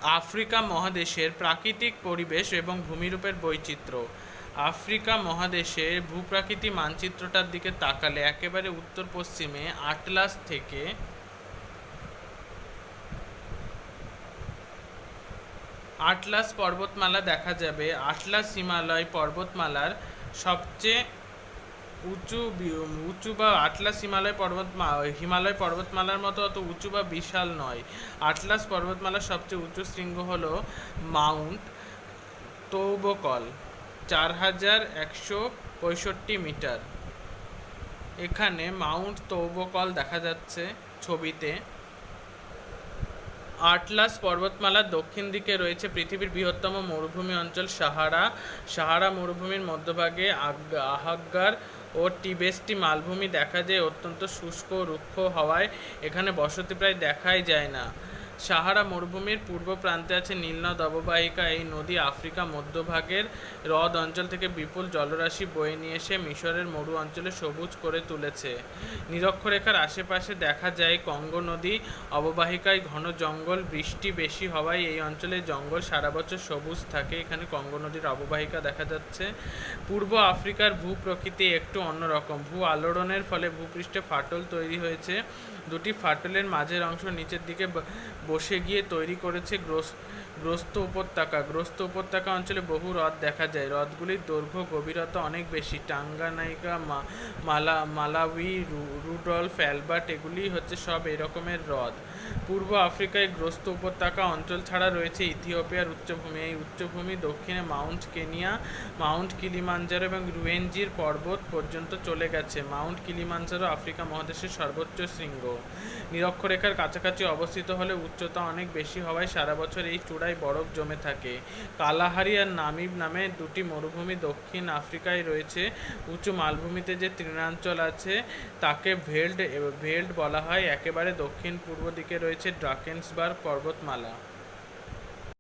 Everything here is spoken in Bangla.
আফ্রিকা মহাদেশের প্রাকৃতিক পরিবেশ এবং ভূমিরূপের বৈচিত্র্য। আফ্রিকা মহাদেশের ভূপ্রাকৃতিক মানচিত্রটার দিকে তাকালে একেবারে উত্তর পশ্চিমে আটলাস পর্বতমালা দেখা যাবে। আটলাস হিমালয় পর্বতমালার সবচেয়ে উঁচু বা আটলাস হিমালয় পর্বতমালার মতো অত উঁচু বা বিশাল নয়। আটলাস পর্বতমালার সবচেয়ে উঁচু শৃঙ্গ হল মাউন্ট তৌবকল, 4165 মিটার। এখানে মাউন্ট তৌবকল দেখা যাচ্ছে ছবিতে। আটলাস পর্বতমালার দক্ষিণ দিকে রয়েছে পৃথিবীর বৃহত্তম মরুভূমি অঞ্চল সাহারা। সাহারা মরুভূমির মধ্যভাগে আহাগ্গার ও টিবেস্টি মালভূমি দেখা যায়। অত্যন্ত শুষ্ক ও রুক্ষ হওয়ায় এখানে বসতি প্রায় দেখাই যায় না। সাহারা মরুভূমির পূর্ব প্রান্তে আছে নীলনদ অববাহিকা। এই নদী আফ্রিকা মধ্যভাগের হ্রদ অঞ্চল থেকে বিপুল জলরাশি বয়ে নিয়ে এসে মিশরের মরু অঞ্চলে সবুজ করে তুলেছে। নিরক্ষরেখার আশেপাশে দেখা যায় কঙ্গো নদী অববাহিকায় ঘন জঙ্গল। বৃষ্টি বেশি হওয়ায় এই অঞ্চলে জঙ্গল সারা বছর সবুজ থাকে। এখানে কঙ্গো নদীর অববাহিকা দেখা যাচ্ছে। পূর্ব আফ্রিকার ভূপ্রকৃতি একটু অন্যরকম। ভূ আলোড়নের ফলে ভূপৃষ্ঠে ফাটল তৈরি হয়েছে। দুটি ফাটলের মাঝের অংশ নিচের দিকে বসে গিয়ে তৈরি করেছে গ্রস্ত উপত্যকা। গ্রস্ত উপত্যকা অঞ্চলে বহু হ্রদ দেখা যায়। হ্রদগুলির দৈর্ঘ্য গভীরতা অনেক বেশি। টাঙ্গানাইকা, মালাউই, রুডলফ, অ্যালবার্ট এগুলি হচ্ছে সব এরকমের হ্রদ। পূর্ব আফ্রিকায় গ্রস্ত উপত্যকা অঞ্চল ছাড়া রয়েছে ইথিওপিয়ার উচ্চভূমি। এই উচ্চভূমি দক্ষিণে মাউন্ট কেনিয়া, মাউন্ট কিলিমাঞ্জারো এবং রুয়েনজির পর্বত পর্যন্ত চলে গেছে। মাউন্ট কিলিমাঞ্জারো আফ্রিকা মহাদেশের সর্বোচ্চ শৃঙ্গ। নিরক্ষরেখার কাছাকাছি অবস্থিত হলে উচ্চতা অনেক বেশি হওয়ায় সারা বছর এই চূড়ায় বরফ জমে থাকে। কালাহারি আর নামিব নামে দুটি মরুভূমি দক্ষিণ আফ্রিকায় রয়েছে। উঁচু মালভূমিতে যে তৃণাঞ্চল আছে তাকে ভেল্ড বলা হয়। একেবারে দক্ষিণ পূর্ব দিকে রয়েছে ড্রাকেন্সবার্গ পর্বতমালা।